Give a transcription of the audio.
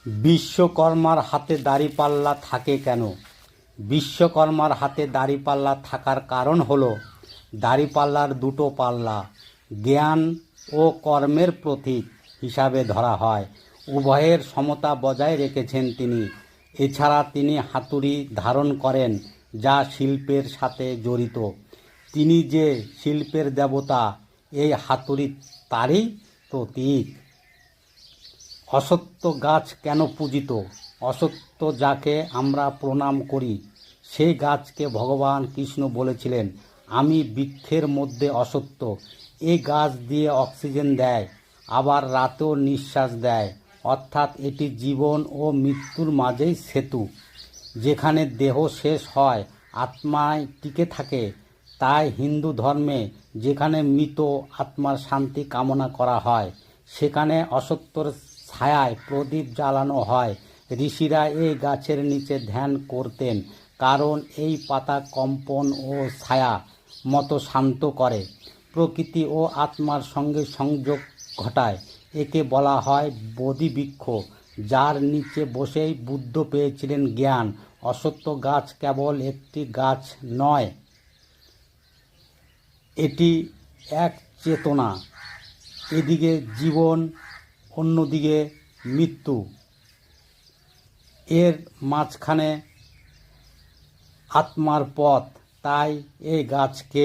বিশ্বকর্মার হাতে দাঁড়িপাল্লা থাকে কেন? বিশ্বকর্মার হাতে দাঁড়িপাল্লা থাকার কারণ হলো দাঁড়িপাল্লার দুটো পাল্লা জ্ঞান ও কর্মের প্রতীক হিসাবে ধরা হয়। উভয়ের সমতা বজায় রেখেছেন তিনি। এছাড়া তিনি হাতুড়ি ধারণ করেন, যা শিল্পের সাথে জড়িত। তিনি যে শিল্পের দেবতা, এই হাতুড়ি তারই প্রতীক। অশ্বত্থ গাছ কেন পূজিত? অশ্বত্থ যাকে আমরা প্রণাম করি, সেই গাছকে ভগবান কৃষ্ণ বলেছিলেন, আমি বৃক্ষের মধ্যে অশ্বত্থ। এই গাছ দিয়ে অক্সিজেন দেয়, আবার রাতেও নিঃশ্বাস দেয়। অর্থাৎ এটি জীবন ও মৃত্যুর মাঝেই সেতু। যেখানে দেহ শেষ হয়, আত্মায় টিকে থাকে। তাই হিন্দু ধর্মে যেখানে মৃত আত্মার শান্তি কামনা করা হয়, সেখানে অশ্বত্থর ছায়ায় প্রদীপ জ্বালানো হয়। ঋষিরা এই গাছের নিচে ধ্যান করতেন, কারণ এই পাতা কম্পন ও ছায়া মতো শান্ত করে, প্রকৃতি ও আত্মার সঙ্গে সংযোগ ঘটায়। একে বলা হয় বোধি বৃক্ষ, যার নিচে বসেই বুদ্ধ পেয়েছিলেন জ্ঞান। অশ্বত্থ গাছ কেবল একটি গাছ নয়, এটি এক চেতনা। এদিকে জীবন, অন্যদিকে মৃত্যু, এর মাঝখানে আত্মার পথ। তাই এই গাছকে